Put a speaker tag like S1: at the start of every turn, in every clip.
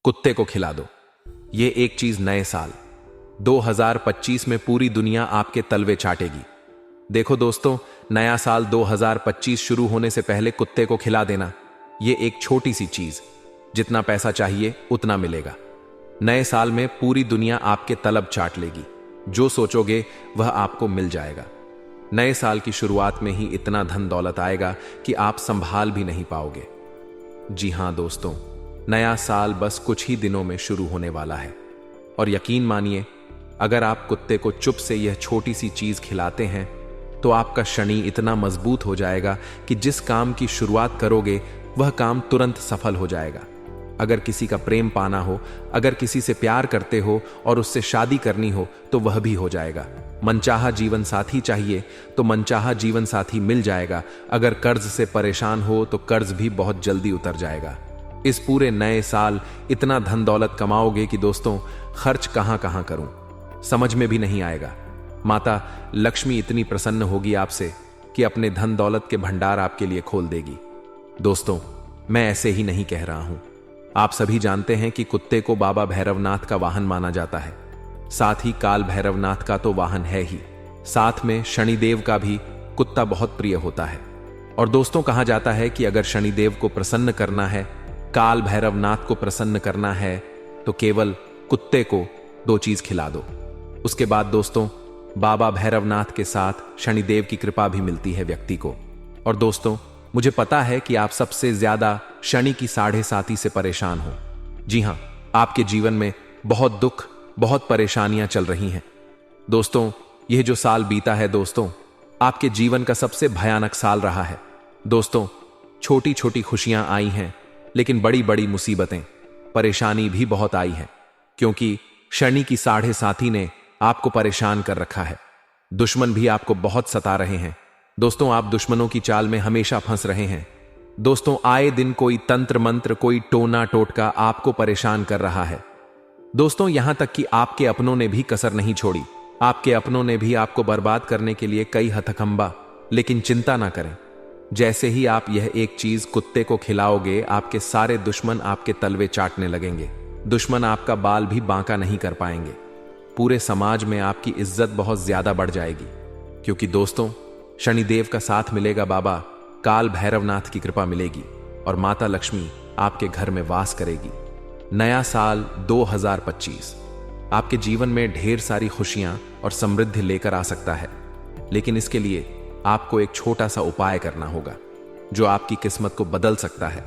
S1: कुत्ते को खिला दो। ये एक चीज नए साल 2025 में पूरी दुनिया आपके तलवे चाटेगी। देखो दोस्तों, नया साल 2025 शुरू होने से पहले कुत्ते को खिला देना, ये एक छोटी सी चीज, जितना पैसा चाहिए उतना मिलेगा। नए साल में पूरी दुनिया आपके तलब चाट लेगी। जो सोचोगे वह आपको मिल जाएगा। नए साल की शुरुआत में ही इतना धन दौलत आएगा कि आप संभाल भी नहीं पाओगे। जी हां दोस्तों, नया साल बस कुछ ही दिनों में शुरू होने वाला है। और यकीन मानिए, अगर आप कुत्ते को चुप से यह छोटी सी चीज खिलाते हैं तो आपका शनि इतना मजबूत हो जाएगा कि जिस काम की शुरुआत करोगे वह काम तुरंत सफल हो जाएगा। अगर किसी का प्रेम पाना हो, अगर किसी से प्यार करते हो और उससे शादी करनी हो तो वह भी हो जाएगा। मनचाहा जीवन साथी चाहिए तो मनचाहा जीवन साथी मिल जाएगा। अगर कर्ज से परेशान हो तो कर्ज भी बहुत जल्दी उतर जाएगा। इस पूरे नए साल इतना धन दौलत कमाओगे कि दोस्तों, खर्च कहां कहां करूं समझ में भी नहीं आएगा। माता लक्ष्मी इतनी प्रसन्न होगी आपसे कि अपने धन दौलत के भंडार आपके लिए खोल देगी। दोस्तों, मैं ऐसे ही नहीं कह रहा हूं। आप सभी जानते हैं कि कुत्ते को बाबा भैरवनाथ का वाहन माना जाता है। साथ ही काल भैरवनाथ का तो वाहन है ही, साथ में शनिदेव का भी कुत्ता बहुत प्रिय होता है। और दोस्तों, कहा जाता है कि अगर शनिदेव को प्रसन्न करना है, काल भैरवनाथ को प्रसन्न करना है तो केवल कुत्ते को 2 चीज खिला दो। उसके बाद दोस्तों, बाबा भैरवनाथ के साथ शनिदेव की कृपा भी मिलती है व्यक्ति को। और दोस्तों, मुझे पता है कि आप सबसे ज्यादा शनि की 7.5 से परेशान हो। जी हां, आपके जीवन में बहुत दुख, बहुत परेशानियां चल रही हैं। दोस्तों, यह जो साल बीता है दोस्तों, आपके जीवन का सबसे भयानक साल रहा है। दोस्तों, छोटी छोटी खुशियां आई हैं, लेकिन बड़ी बड़ी मुसीबतें, परेशानी भी बहुत आई है, क्योंकि शनि की 7.5 ने आपको परेशान कर रखा है। दुश्मन भी आपको बहुत सता रहे हैं। दोस्तों, आप दुश्मनों की चाल में हमेशा फंस रहे हैं। दोस्तों, आए दिन कोई तंत्र मंत्र, कोई टोना टोटका आपको परेशान कर रहा है। दोस्तों, यहां तक कि आपके अपनों ने भी कसर नहीं छोड़ी। आपके अपनों ने भी आपको बर्बाद करने के लिए कई हथकंबा, लेकिन चिंता ना करें। जैसे ही आप यह एक चीज कुत्ते को खिलाओगे, आपके सारे दुश्मन आपके तलवे चाटने लगेंगे। दुश्मन आपका बाल भी बांका नहीं कर पाएंगे। पूरे समाज में आपकी इज्जत बहुत ज्यादा बढ़ जाएगी, क्योंकि दोस्तों, शनिदेव का साथ मिलेगा, बाबा काल भैरवनाथ की कृपा मिलेगी और माता लक्ष्मी आपके घर में वास करेगी। नया साल 2025 आपके जीवन में ढेर सारी खुशियां और समृद्धि लेकर आ सकता है, लेकिन इसके लिए आपको एक छोटा सा उपाय करना होगा जो आपकी किस्मत को बदल सकता है।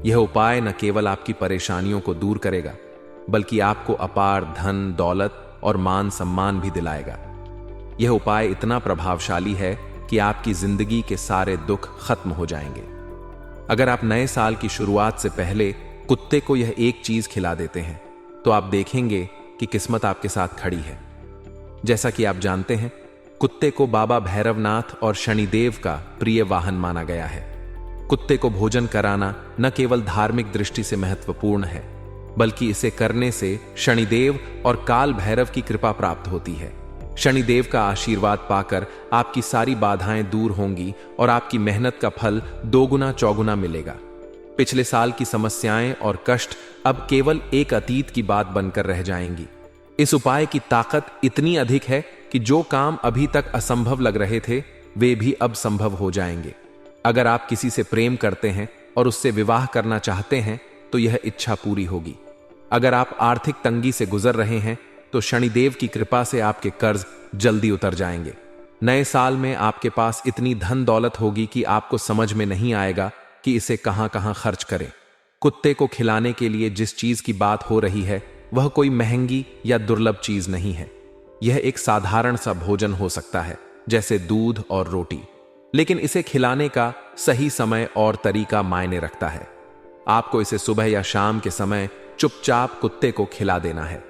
S1: यह उपाय न केवल आपकी परेशानियों को दूर करेगा, बल्कि आपको अपार धन दौलत और मान सम्मान भी दिलाएगा। यह उपाय इतना प्रभावशाली है कि आपकी जिंदगी के सारे दुख खत्म हो जाएंगे। अगर आप नए साल की शुरुआत से पहले कुत्ते को यह एक चीज खिला देते हैं तो आप देखेंगे कि किस्मत आपके साथ खड़ी है। जैसा कि आप जानते हैं, कुत्ते को बाबा भैरवनाथ और शनिदेव का प्रिय वाहन माना गया है। कुत्ते को भोजन कराना न केवल धार्मिक दृष्टि से महत्वपूर्ण है, बल्कि इसे करने से शनिदेव और काल भैरव की कृपा प्राप्त होती है। शनिदेव का आशीर्वाद पाकर आपकी सारी बाधाएं दूर होंगी और आपकी मेहनत का फल 2 गुना 4 गुना मिलेगा। पिछले साल की समस्याएं और कष्ट अब केवल एक अतीत की बात बनकर रह जाएंगी। इस उपाय की ताकत इतनी अधिक है कि जो काम अभी तक असंभव लग रहे थे, वे भी अब संभव हो जाएंगे। अगर आप किसी से प्रेम करते हैं और उससे विवाह करना चाहते हैं तो यह इच्छा पूरी होगी। अगर आप आर्थिक तंगी से गुजर रहे हैं तो शनिदेव की कृपा से आपके कर्ज जल्दी उतर जाएंगे। नए साल में आपके पास इतनी धन दौलत होगी कि आपको समझ में नहीं आएगा कि इसे कहां कहां खर्च करें। कुत्ते को खिलाने के लिए जिस चीज की बात हो रही है वह कोई महंगी या दुर्लभ चीज नहीं है। यह एक साधारण सा भोजन हो सकता है, जैसे दूध और रोटी, लेकिन इसे खिलाने का सही समय और तरीका मायने रखता है। आपको इसे सुबह या शाम के समय चुपचाप कुत्ते को खिला देना है।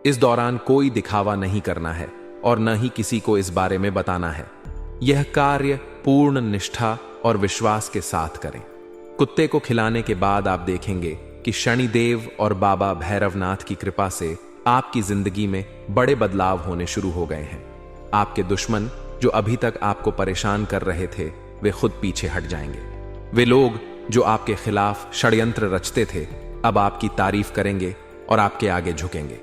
S1: इस दौरान कोई दिखावा नहीं करना है और न ही किसी को इस बारे में बताना है। यह कार्य पूर्ण निष्ठा और विश्वास के साथ करें। कुत्ते को खिलाने के बाद आप देखेंगे कि शनिदेव और बाबा भैरवनाथ की कृपा से आपकी जिंदगी में बड़े बदलाव होने शुरू हो गए हैं। आपके दुश्मन जो अभी तक आपको परेशान कर रहे थे, वे खुद पीछे हट जाएंगे। वे लोग जो आपके खिलाफ षड्यंत्र रचते थे, अब आपकी तारीफ करेंगे और आपके आगे झुकेंगे।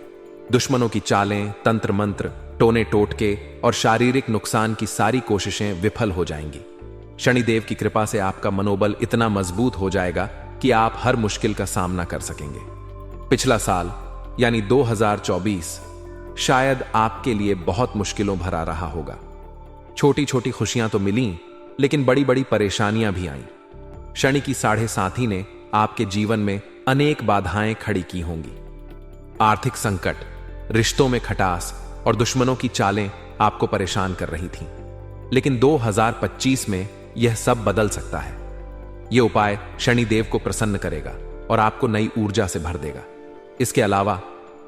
S1: दुश्मनों की चालें, तंत्र मंत्र, टोने टोटके और शारीरिक नुकसान की सारी कोशिशें विफल हो जाएंगी। शनिदेव की कृपा से आपका मनोबल इतना मजबूत हो जाएगा कि आप हर मुश्किल का सामना कर सकेंगे। पिछला साल यानी 2024 शायद आपके लिए बहुत मुश्किलों भरा रहा होगा। छोटी छोटी खुशियां तो मिली, लेकिन बड़ी बड़ी परेशानियां भी आईं। शनि की 7.5 ने आपके जीवन में अनेक बाधाएं खड़ी की होंगी। आर्थिक संकट, रिश्तों में खटास और दुश्मनों की चालें आपको परेशान कर रही थीं। लेकिन 2025 में यह सब बदल सकता है। यह उपाय शनिदेव को प्रसन्न करेगा और आपको नई ऊर्जा से भर देगा। इसके अलावा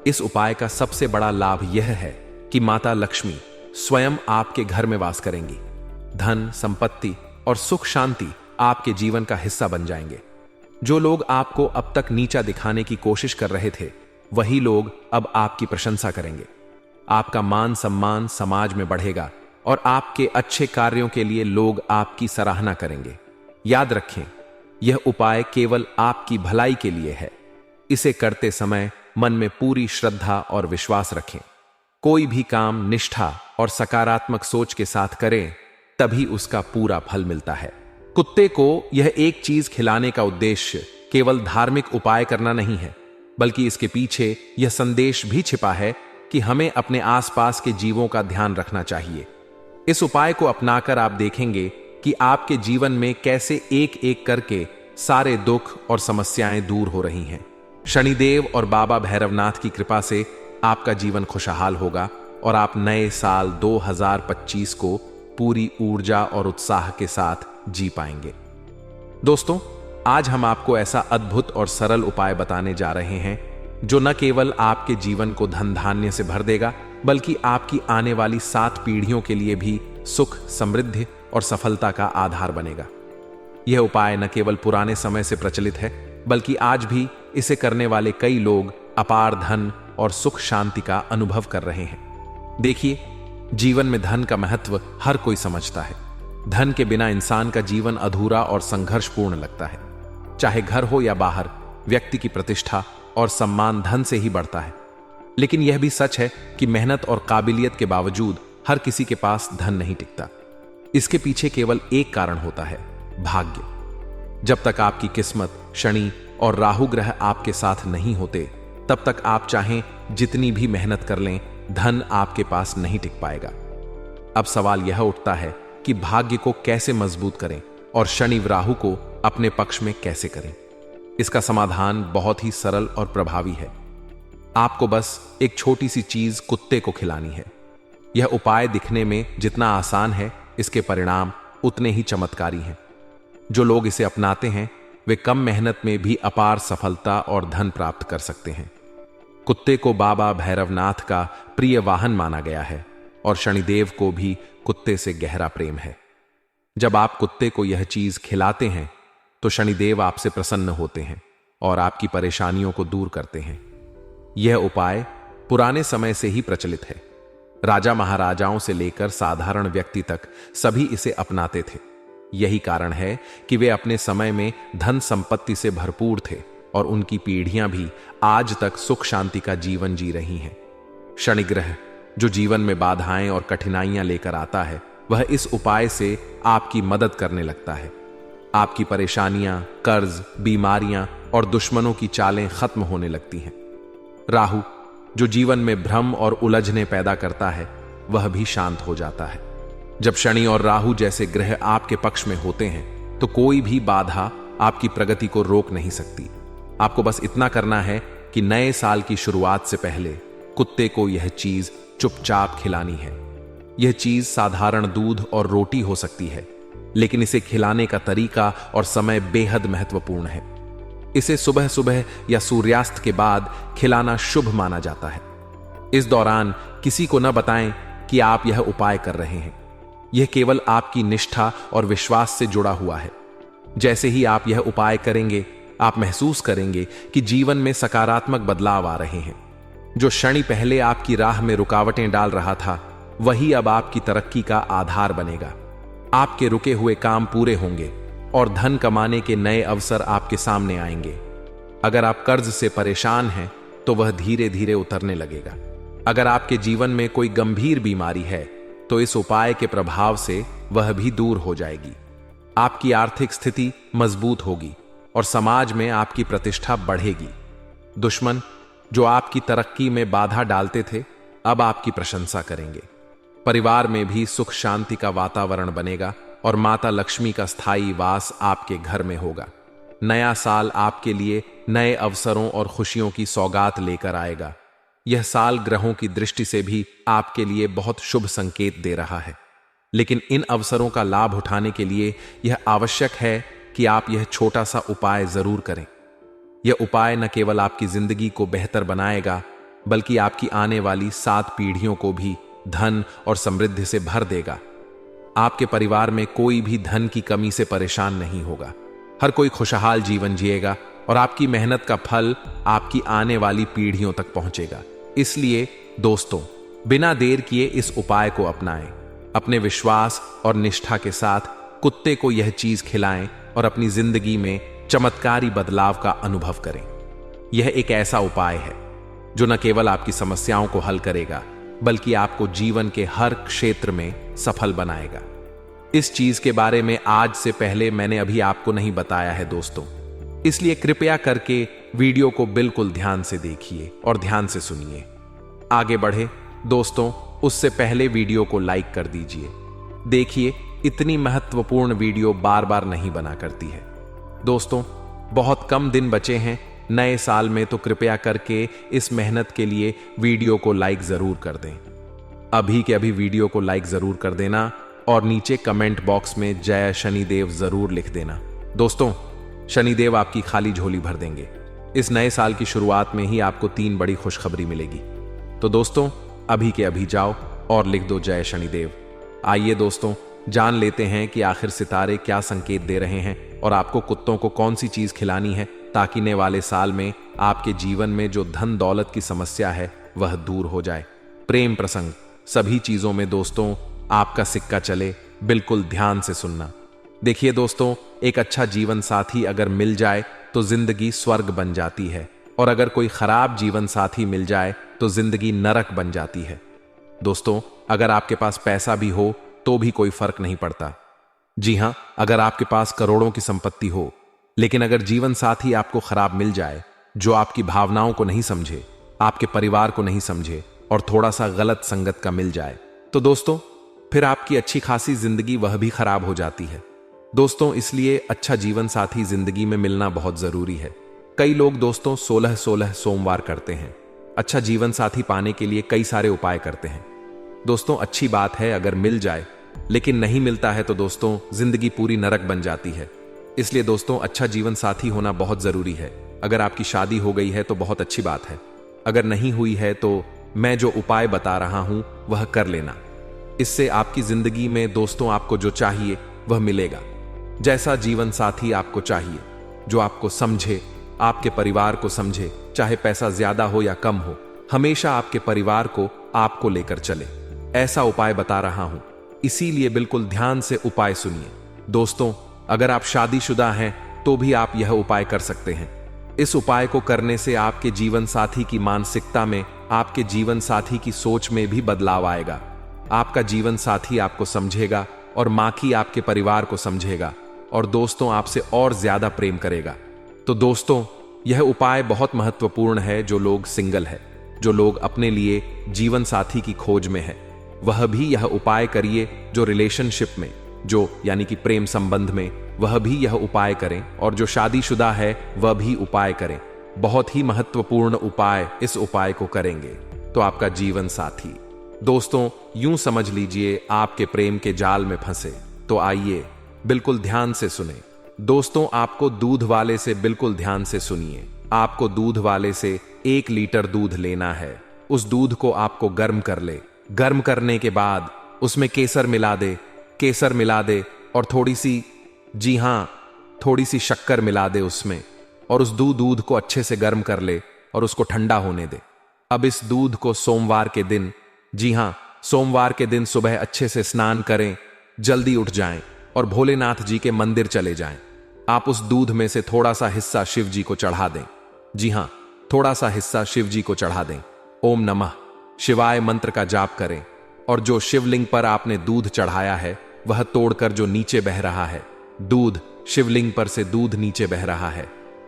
S1: इस उपाय का सबसे बड़ा लाभ यह है कि माता लक्ष्मी स्वयं आपके घर में वास करेंगी। धन, संपत्ति और सुख शांति आपके जीवन का हिस्सा बन जाएंगे। जो लोग आपको अब तक नीचा दिखाने की कोशिश कर रहे थे, वही लोग अब आपकी प्रशंसा करेंगे। आपका मान सम्मान समाज में बढ़ेगा और आपके अच्छे कार्यों के लिए लोग आपकी सराहना करेंगे। याद रखें, यह उपाय केवल आपकी भलाई के लिए है। इसे करते समय मन में पूरी श्रद्धा और विश्वास रखें। कोई भी काम निष्ठा और सकारात्मक सोच के साथ करें, तभी उसका पूरा फल मिलता है। कुत्ते को यह एक चीज खिलाने का उद्देश्य केवल धार्मिक उपाय करना नहीं है, बल्कि इसके पीछे यह संदेश भी छिपा है कि हमें अपने आसपास के जीवों का ध्यान रखना चाहिए। इस उपाय को अपनाकर आप देखेंगे कि आपके जीवन में कैसे एक एक करके सारे दुख और समस्याएं दूर हो रही हैं। शनिदेव और बाबा भैरवनाथ की कृपा से आपका जीवन खुशहाल होगा और आप नए साल 2025 को पूरी ऊर्जा और उत्साह के साथ जी पाएंगे। दोस्तों, आज हम आपको ऐसा अद्भुत और सरल उपाय बताने जा रहे हैं जो न केवल आपके जीवन को धन धान्य से भर देगा, बल्कि आपकी आने वाली 7 पीढ़ियों के लिए भी सुख, समृद्धि और सफलता का आधार बनेगा। यह उपाय न केवल पुराने समय से प्रचलित है, बल्कि आज भी इसे करने वाले कई लोग अपार धन और सुख शांति का अनुभव कर रहे हैं। देखिए, जीवन में धन का महत्व हर कोई समझता है। धन के बिना इंसान का जीवन अधूरा और संघर्षपूर्ण लगता है। चाहे घर हो या बाहर, व्यक्ति की प्रतिष्ठा और सम्मान धन से ही बढ़ता है। लेकिन यह भी सच है कि मेहनत और काबिलियत के बावजूद हर किसी के पास धन नहीं टिकता। इसके पीछे केवल एक कारण होता है, भाग्य। जब तक आपकी किस्मत, शनि और राहु ग्रह आपके साथ नहीं होते, तब तक आप चाहें जितनी भी मेहनत कर लें, धन आपके पास नहीं टिक पाएगा। अब सवाल यह उठता है कि भाग्य को कैसे मजबूत करें और शनि राहु को अपने पक्ष में कैसे करें। इसका समाधान बहुत ही सरल और प्रभावी है। आपको बस एक छोटी सी चीज कुत्ते को खिलानी है। यह उपाय दिखने में जितना आसान है, इसके परिणाम उतने ही चमत्कारी हैं। जो लोग इसे अपनाते हैं, वे कम मेहनत में भी अपार सफलता और धन प्राप्त कर सकते हैं। कुत्ते को बाबा भैरवनाथ का प्रिय वाहन माना गया है और शनिदेव को भी कुत्ते से गहरा प्रेम है। जब आप कुत्ते को यह चीज खिलाते हैं, तो शनिदेव आपसे प्रसन्न होते हैं और आपकी परेशानियों को दूर करते हैं। यह उपाय पुराने समय से ही प्रचलित है। राजा महाराजाओं से लेकर साधारण व्यक्ति तक सभी इसे अपनाते थे। यही कारण है कि वे अपने समय में धन संपत्ति से भरपूर थे और उनकी पीढ़ियां भी आज तक सुख शांति का जीवन जी रही हैं। शनि ग्रह जो जीवन में बाधाएं और कठिनाइयां लेकर आता है, वह इस उपाय से आपकी मदद करने लगता है। आपकी परेशानियां, कर्ज, बीमारियां और दुश्मनों की चालें खत्म होने लगती हैं। राहु जो जीवन में भ्रम और उलझने पैदा करता है, वह भी शांत हो जाता है। जब शनि और राहु जैसे ग्रह आपके पक्ष में होते हैं, तो कोई भी बाधा आपकी प्रगति को रोक नहीं सकती। आपको बस इतना करना है कि नए साल की शुरुआत से पहले कुत्ते को यह चीज चुपचाप खिलानी है। यह चीज साधारण दूध और रोटी हो सकती है, लेकिन इसे खिलाने का तरीका और समय बेहद महत्वपूर्ण है। इसे सुबह सुबह या सूर्यास्त के बाद खिलाना शुभ माना जाता है। इस दौरान किसी को न बताएं कि आप यह उपाय कर रहे हैं। यह केवल आपकी निष्ठा और विश्वास से जुड़ा हुआ है। जैसे ही आप यह उपाय करेंगे, आप महसूस करेंगे कि जीवन में सकारात्मक बदलाव आ रहे हैं। जो शनि पहले आपकी राह में रुकावटें डाल रहा था, वही अब आपकी तरक्की का आधार बनेगा। आपके रुके हुए काम पूरे होंगे और धन कमाने के नए अवसर आपके सामने आएंगे। अगर आप कर्ज से परेशान हैं तो वह धीरे धीरे उतरने लगेगा। अगर आपके जीवन में कोई गंभीर बीमारी है तो इस उपाय के प्रभाव से वह भी दूर हो जाएगी। आपकी आर्थिक स्थिति मजबूत होगी और समाज में आपकी प्रतिष्ठा बढ़ेगी। दुश्मन जो आपकी तरक्की में बाधा डालते थे, अब आपकी प्रशंसा करेंगे। परिवार में भी सुख शांति का वातावरण बनेगा और माता लक्ष्मी का स्थायी वास आपके घर में होगा। नया साल आपके लिए नए अवसरों और खुशियों की सौगात लेकर आएगा। यह साल ग्रहों की दृष्टि से भी आपके लिए बहुत शुभ संकेत दे रहा है, लेकिन इन अवसरों का लाभ उठाने के लिए यह आवश्यक है कि आप यह छोटा सा उपाय जरूर करें। यह उपाय न केवल आपकी जिंदगी को बेहतर बनाएगा, बल्कि आपकी आने वाली 7 पीढ़ियों को भी धन और समृद्धि से भर देगा। आपके परिवार में कोई भी धन की कमी से परेशान नहीं होगा। हर कोई खुशहाल जीवन जिएगा और आपकी मेहनत का फल आपकी आने वाली पीढ़ियों तक पहुंचेगा। इसलिए दोस्तों, बिना देर किए इस उपाय को अपनाएं। अपने विश्वास और निष्ठा के साथ कुत्ते को यह चीज खिलाएं और अपनी जिंदगी में चमत्कारी बदलाव का अनुभव करें। यह एक ऐसा उपाय है जो न केवल आपकी समस्याओं को हल करेगा, बल्कि आपको जीवन के हर क्षेत्र में सफल बनाएगा। इस चीज के बारे में आज से पहले मैंने अभी आपको नहीं बताया है दोस्तों, इसलिए कृपया करके वीडियो को बिल्कुल ध्यान से देखिए और ध्यान से सुनिए। आगे बढ़े दोस्तों, उससे पहले वीडियो को लाइक कर दीजिए। देखिए, इतनी महत्वपूर्ण वीडियो बार बार नहीं बना करती है। दोस्तों, बहुत कम दिन बचे हैं नए साल में, तो कृपया करके इस मेहनत के लिए वीडियो को लाइक जरूर कर दें। अभी के अभी वीडियो को लाइक जरूर कर देना और नीचे कमेंट बॉक्स में जय शनिदेव जरूर लिख देना। दोस्तों, शनिदेव आपकी खाली झोली भर देंगे। इस नए साल की शुरुआत में ही आपको 3 बड़ी खुशखबरी मिलेगी। तो दोस्तों, अभी के अभी जाओ और लिख दो जय शनिदेव। आइए दोस्तों, जान लेते हैं कि आखिर सितारे क्या संकेत दे रहे हैं और आपको कुत्तों को कौन सी चीज खिलानी है, ताकि आने वाले साल में आपके जीवन में जो धन दौलत की समस्या है वह दूर हो जाए। प्रेम प्रसंग, सभी चीजों में दोस्तों आपका सिक्का चले। बिल्कुल ध्यान से सुनना। देखिए दोस्तों, एक अच्छा जीवन साथी अगर मिल जाए तो जिंदगी स्वर्ग बन जाती है, और अगर कोई खराब जीवन साथी मिल जाए तो जिंदगी नरक बन जाती है। दोस्तों, अगर आपके पास पैसा भी हो तो भी कोई फर्क नहीं पड़ता। जी हां, अगर आपके पास करोड़ों की संपत्ति हो, लेकिन अगर जीवन साथी आपको खराब मिल जाए, जो आपकी भावनाओं को नहीं समझे, आपके परिवार को नहीं समझे और थोड़ा सा गलत संगत का मिल जाए, तो दोस्तों फिर आपकी अच्छी खासी जिंदगी वह भी खराब हो जाती है। दोस्तों, इसलिए अच्छा जीवन साथी जिंदगी में मिलना बहुत जरूरी है। कई लोग दोस्तों 16-16 सोमवार करते हैं। अच्छा जीवन साथी पाने के लिए कई सारे उपाय करते हैं। दोस्तों, अच्छी बात है अगर मिल जाए, लेकिन नहीं मिलता है तो दोस्तों जिंदगी पूरी नरक बन जाती है। इसलिए दोस्तों, अच्छा जीवन साथी होना बहुत जरूरी है। अगर आपकी शादी हो गई है तो बहुत अच्छी बात है। अगर नहीं हुई है तो मैं जो उपाय बता रहा हूं वह कर लेना। इससे आपकी जिंदगी में दोस्तों आपको जो चाहिए वह मिलेगा। जैसा जीवन साथी आपको चाहिए, जो आपको समझे, आपके परिवार को समझे, चाहे पैसा ज्यादा हो या कम हो, हमेशा आपके परिवार को आपको लेकर चले, ऐसा उपाय बता रहा हूं। इसीलिए बिल्कुल ध्यान से उपाय सुनिए। दोस्तों, अगर आप शादीशुदा हैं तो भी आप यह उपाय कर सकते हैं। इस उपाय को करने से आपके जीवन साथी की मानसिकता में, आपके जीवन साथी की सोच में भी बदलाव आएगा। आपका जीवन साथी आपको समझेगा और माखी आपके परिवार को समझेगा और दोस्तों आपसे और ज्यादा प्रेम करेगा। तो दोस्तों, यह उपाय बहुत महत्वपूर्ण है। जो लोग सिंगल है, जो लोग अपने लिए जीवन साथी की खोज में है, वह भी यह उपाय करिए। जो रिलेशनशिप में, जो यानी कि प्रेम संबंध में, वह भी यह उपाय करें, और जो शादीशुदा है वह भी उपाय करें। बहुत ही महत्वपूर्ण उपाय। इस उपाय को करेंगे तो आपका जीवन साथी, दोस्तों यूं समझ लीजिए, आपके प्रेम के जाल में फंसे। तो आइए बिल्कुल ध्यान से सुने। दोस्तों, आपको दूध वाले से बिल्कुल ध्यान से सुनिए। आपको दूध वाले से 1 लीटर दूध लेना है। उस दूध को आपको गर्म कर ले। गर्म करने के बाद उसमें केसर मिला दे। केसर मिला दे और थोड़ी सी, जी हां, थोड़ी सी शक्कर मिला दे उसमें, और उस दूध को अच्छे से गर्म कर ले और उसको ठंडा होने दे। अब इस दूध को सोमवार के दिन, जी हां, सोमवार के दिन सुबह अच्छे से स्नान करें, जल्दी उठ जाएं और भोलेनाथ जी के मंदिर चले जाएं। आप उस दूध में से थोड़ा सा हिस्सा शिव जी को चढ़ा दें जी हां, थोड़ा सा हिस्सा शिव जी को चढ़ा दें। ओम नमः शिवाय मंत्र का जाप करें और जो शिवलिंग पर आपने दूध चढ़ाया है वह तोड़कर जो नीचे बह रहा है, दूध शिवलिंग पर से दूध नीचे बह रहा है,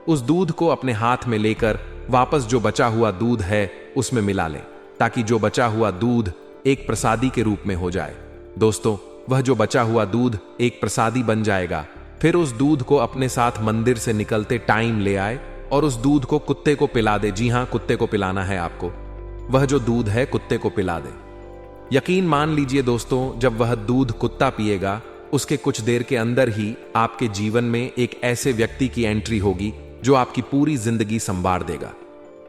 S1: उस दूध को अपने हाथ में लेकर वापस जो बचा हुआ दूध है उसमें मिला लें, ताकि जो बचा हुआ दूध एक प्रसादी के रूप में हो जाए। दोस्तों, वह जो बचा हुआ दूध एक प्रसादी बन जाएगा। फिर उस दूध को अपने साथ मंदिर से निकलते टाइम ले आए और उस दूध को कुत्ते को पिला दे। जी हां, कुत्ते को पिलाना है आपको। वह जो दूध है कुत्ते को पिला दे। यकीन मान लीजिए दोस्तों, जब वह दूध कुत्ता पिएगा उसके कुछ देर के अंदर ही आपके जीवन में एक ऐसे व्यक्ति की एंट्री होगी जो आपकी पूरी जिंदगी संवार देगा।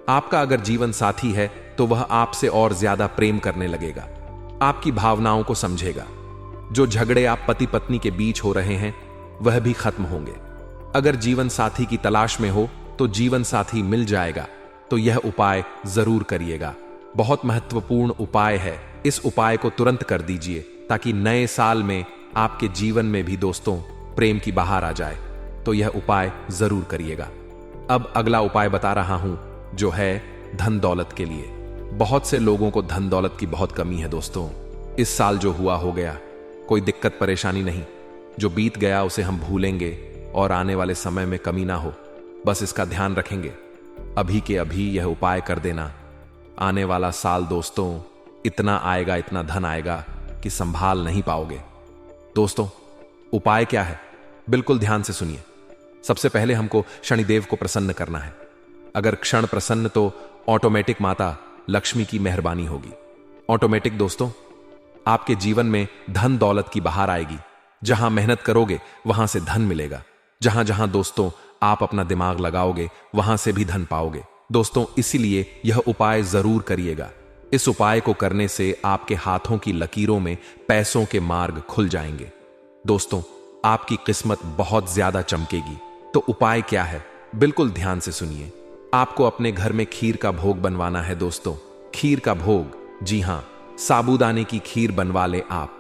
S1: आपका अगर जीवन साथी है तो वह आपसे और ज्यादा प्रेम करने लगेगा, आपकी भावनाओं को समझेगा। जो झगड़े आप पति पत्नी के बीच हो रहे हैं वह भी खत्म होंगे। अगर जीवन साथी की तलाश में हो तो जीवन साथी मिल जाएगा। तो यह उपाय जरूर करिएगा, बहुत महत्वपूर्ण उपाय है। इस उपाय को तुरंत कर दीजिए ताकि नए साल में आपके जीवन में भी दोस्तों प्रेम की बहार आ जाए। तो यह उपाय जरूर करिएगा। अब अगला उपाय बता रहा हूं जो है धन दौलत के लिए। बहुत से लोगों को धन दौलत की बहुत कमी है दोस्तों। इस साल जो हुआ हो गया, कोई दिक्कत परेशानी नहीं। जो बीत गया उसे हम भूलेंगे और आने वाले समय में कमी ना हो, बस इसका ध्यान रखेंगे। अभी के अभी यह उपाय कर देना। आने वाला साल दोस्तों इतना आएगा, इतना धन आएगा कि संभाल नहीं पाओगे। दोस्तों, उपाय क्या है, बिल्कुल ध्यान से सुनिए। सबसे पहले हमको शनिदेव को प्रसन्न करना है। अगर क्षण प्रसन्न तो ऑटोमेटिक माता लक्ष्मी की मेहरबानी होगी। ऑटोमेटिक दोस्तों आपके जीवन में धन दौलत की बहार आएगी। जहां मेहनत करोगे वहां से धन मिलेगा। जहां जहां दोस्तों आप अपना दिमाग लगाओगे वहां से भी धन पाओगे। दोस्तों, इसीलिए यह उपाय जरूर करिएगा। इस उपाय को करने से आपके हाथों की लकीरों में पैसों के मार्ग खुल जाएंगे। दोस्तों, आपकी किस्मत बहुत ज्यादा चमकेगी। तो उपाय क्या है, बिल्कुल ध्यान से सुनिए। आपको अपने घर में खीर का भोग बनवाना है दोस्तों। खीर का भोग, जी हां, साबूदाने की खीर बनवा ले आप।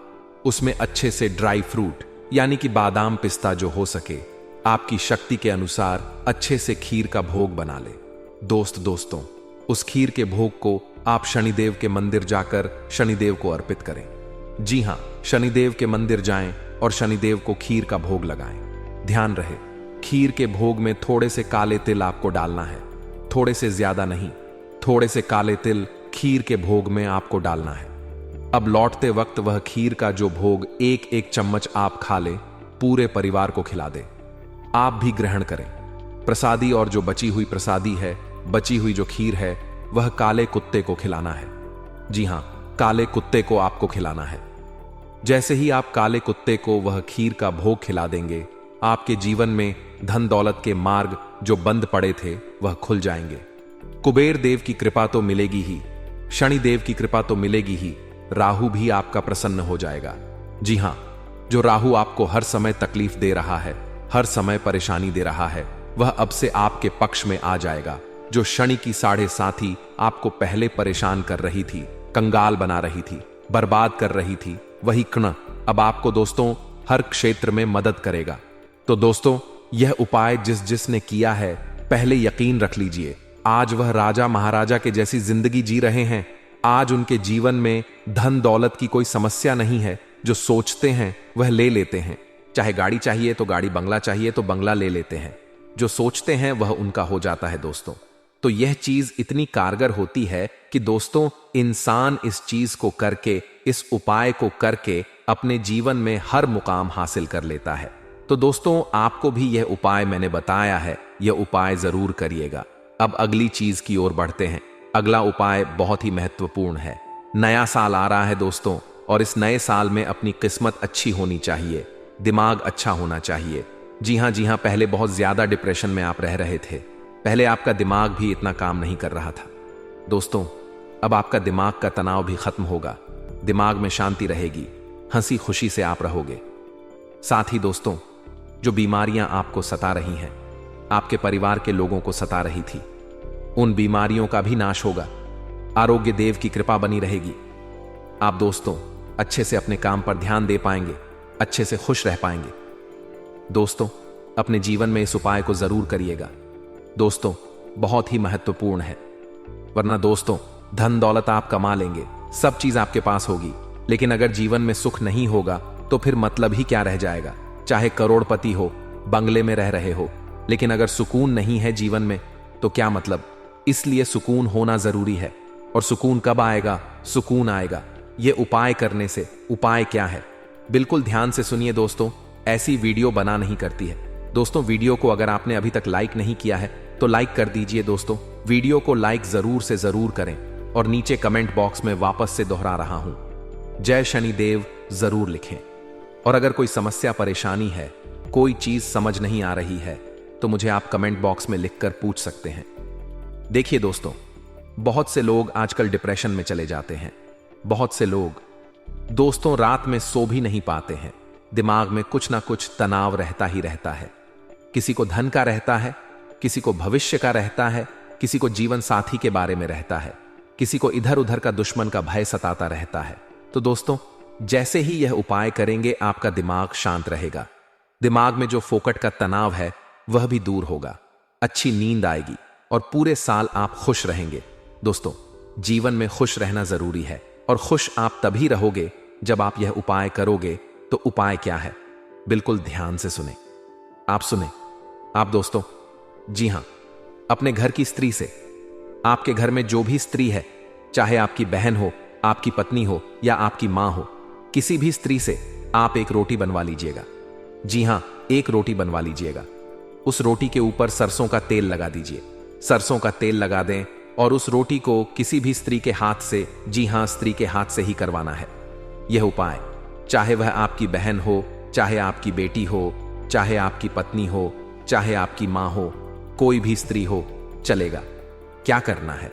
S1: उसमें अच्छे से ड्राई फ्रूट यानी कि बादाम पिस्ता जो हो सके, आपकी शक्ति के अनुसार अच्छे से खीर का भोग बना ले। दोस्तों उस खीर के भोग को आप शनिदेव के मंदिर जाकर शनिदेव को अर्पित करें। जी हां, शनिदेव के मंदिर जाएं और शनिदेव को खीर का भोग लगाएं। ध्यान रहे, खीर के भोग में थोड़े से काले तिल आपको डालना है, थोड़े से ज्यादा नहीं। थोड़े से काले तिल खीर के भोग में आपको डालना है। अब लौटते वक्त वह खीर का जो भोग एक एक चम्मच आप खा ले, पूरे परिवार को खिला दे। आप भी ग्रहण करें प्रसादी, और जो बची हुई प्रसादी है, बची हुई जो खीर है, वह काले कुत्ते को खिलाना है। जी हां, काले कुत्ते को आपको खिलाना है। जैसे ही आप काले कुत्ते को वह खीर का भोग खिला देंगे, आपके जीवन में धन दौलत के मार्ग जो बंद पड़े थे वह खुल जाएंगे। कुबेर देव की कृपा तो मिलेगी ही, शनि देव की कृपा तो मिलेगी ही, राहु भी आपका प्रसन्न हो जाएगा। जी हां, जो राहु आपको हर समय तकलीफ दे रहा है, हर समय परेशानी दे रहा है, वह अब से आपके पक्ष में आ जाएगा। जो शनि की 7.5 आपको पहले परेशान कर रही थी, कंगाल बना रही थी, बर्बाद कर रही थी, वही कण अब आपको दोस्तों हर क्षेत्र में मदद करेगा। तो दोस्तों, यह उपाय जिसने किया है, पहले यकीन रख लीजिए, आज वह राजा महाराजा के जैसी जिंदगी जी रहे हैं। आज उनके जीवन में धन दौलत की कोई समस्या नहीं है। जो सोचते हैं वह ले लेते हैं। चाहे गाड़ी चाहिए तो गाड़ी, बंगला चाहिए तो बंगला ले लेते हैं। जो सोचते हैं वह उनका हो जाता है दोस्तों। तो यह चीज इतनी कारगर होती है कि दोस्तों इंसान इस चीज को करके, इस उपाय को करके अपने जीवन में हर मुकाम हासिल कर लेता है। तो दोस्तों, आपको भी यह उपाय मैंने बताया है, यह उपाय जरूर करिएगा। अब अगली चीज की ओर बढ़ते हैं। अगला उपाय बहुत ही महत्वपूर्ण है। नया साल आ रहा है दोस्तों, और इस नए साल में अपनी किस्मत अच्छी होनी चाहिए, दिमाग अच्छा होना चाहिए। जी हां, पहले बहुत ज्यादा डिप्रेशन में आप रह रहे थे। पहले आपका दिमाग भी इतना काम नहीं कर रहा था। दोस्तों, अब आपका दिमाग का तनाव भी खत्म होगा, दिमाग में शांति रहेगी, हंसी खुशी से आप रहोगे। साथ ही दोस्तों, जो बीमारियां आपको सता रही हैं, आपके परिवार के लोगों को सता रही थी, उन बीमारियों का भी नाश होगा। आरोग्य देव की कृपा बनी रहेगी। आप दोस्तों अच्छे से अपने काम पर ध्यान दे पाएंगे, अच्छे से खुश रह पाएंगे। दोस्तों, अपने जीवन में इस उपाय को जरूर करिएगा। दोस्तों, बहुत ही महत्वपूर्ण है। वरना दोस्तों, धन दौलत आप कमा लेंगे, सब चीज आपके पास होगी, लेकिन अगर जीवन में सुख नहीं होगा तो फिर मतलब ही क्या रह जाएगा। चाहे करोड़पति हो, बंगले में रह रहे हो, लेकिन अगर सुकून नहीं है जीवन में तो क्या मतलब। इसलिए सुकून होना जरूरी है। और सुकून कब आएगा? सुकून आएगा ये उपाय करने से। उपाय क्या है? बिल्कुल ध्यान से सुनिए दोस्तों, ऐसी वीडियो बना नहीं करती है। दोस्तों, वीडियो को अगर आपने अभी तक लाइक नहीं किया है तो लाइक कर दीजिए दोस्तों। वीडियो को लाइक जरूर से जरूर करें और नीचे कमेंट बॉक्स में वापस से दोहरा रहा हूं, जय शनिदेव जरूर लिखें। और अगर कोई समस्या परेशानी है, कोई चीज समझ नहीं आ रही है, तो मुझे आप कमेंट बॉक्स में लिखकर पूछ सकते हैं। देखिए दोस्तों, बहुत से लोग आजकल डिप्रेशन में चले जाते हैं। बहुत से लोग दोस्तों रात में सो भी नहीं पाते हैं। दिमाग में कुछ ना कुछ तनाव रहता ही रहता है। किसी को धन का रहता है, किसी को भविष्य का रहता है, किसी को जीवन साथी के बारे में रहता है, किसी को इधर उधर का दुश्मन का भय सताता रहता है। तो दोस्तों, जैसे ही यह उपाय करेंगे आपका दिमाग शांत रहेगा। दिमाग में जो फोकट का तनाव है वह भी दूर होगा, अच्छी नींद आएगी और पूरे साल आप खुश रहेंगे। दोस्तों, जीवन में खुश रहना जरूरी है और खुश आप तभी रहोगे जब आप यह उपाय करोगे। तो उपाय क्या है? बिल्कुल ध्यान से सुने। आप सुने आप दोस्तों, जी हां, अपने घर की स्त्री से, आपके घर में जो भी स्त्री है, चाहे आपकी बहन हो, आपकी पत्नी हो या आपकी मां हो, किसी भी स्त्री से आप एक रोटी बनवा लीजिएगा। जी हां, एक रोटी बनवा लीजिएगा। उस रोटी के ऊपर सरसों का तेल लगा दीजिए। सरसों का तेल लगा दें और उस रोटी को किसी भी स्त्री के हाथ से, जी हां, स्त्री के हाथ से ही करवाना है। यह उपाय चाहे वह आपकी बहन हो, चाहे आपकी बेटी हो, चाहे आपकी पत्नी हो, चाहे आपकी मां हो, कोई भी स्त्री हो, चलेगा। क्या करना है?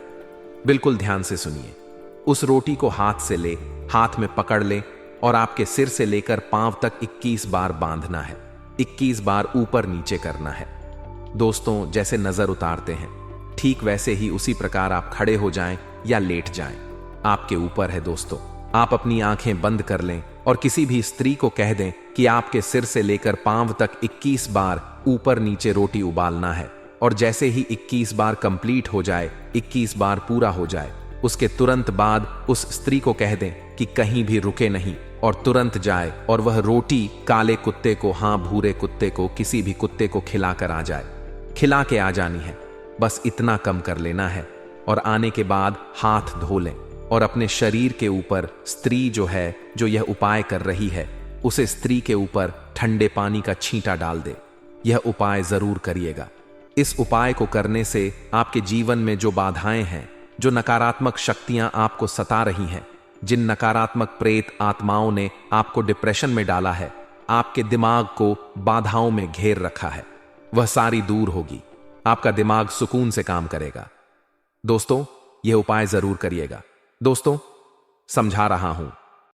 S1: बिल्कुल ध्यान से सुनिए। उस रोटी को हाथ से ले, हाथ में पकड़ ले और आपके सिर से लेकर पांव तक 21 बार बांधना है। 21 बार ऊपर नीचे करना है। दोस्तों, जैसे नजर उतारते हैं ठीक वैसे ही उसी प्रकार आप खड़े हो जाएं या लेट जाएं, आपके ऊपर है दोस्तों। आप अपनी आंखें बंद कर लें और किसी भी स्त्री को कह दें कि आपके सिर से लेकर पांव तक 21 बार ऊपर नीचे रोटी उबालना है। और जैसे ही 21 बार कंप्लीट हो जाए, 21 बार पूरा हो जाए, उसके तुरंत बाद उस स्त्री को कह दें कि कहीं भी रुके नहीं और तुरंत जाए और वह रोटी काले कुत्ते को, हां भूरे कुत्ते को, किसी भी कुत्ते को खिलाकर आ जाए। खिला के आ जानी है, बस इतना कम कर लेना है। और आने के बाद हाथ धो लें और अपने शरीर के ऊपर स्त्री जो है, जो यह उपाय कर रही है, उसे स्त्री के ऊपर ठंडे पानी का छींटा डाल दे। यह उपाय जरूर करिएगा। इस उपाय को करने से आपके जीवन में जो बाधाएं हैं, जो नकारात्मक शक्तियां आपको सता रही हैं, जिन नकारात्मक प्रेत आत्माओं ने आपको डिप्रेशन में डाला है, आपके दिमाग को बाधाओं में घेर रखा है, वह सारी दूर होगी। आपका दिमाग सुकून से काम करेगा। दोस्तों, यह उपाय जरूर करिएगा। दोस्तों, समझा रहा हूं,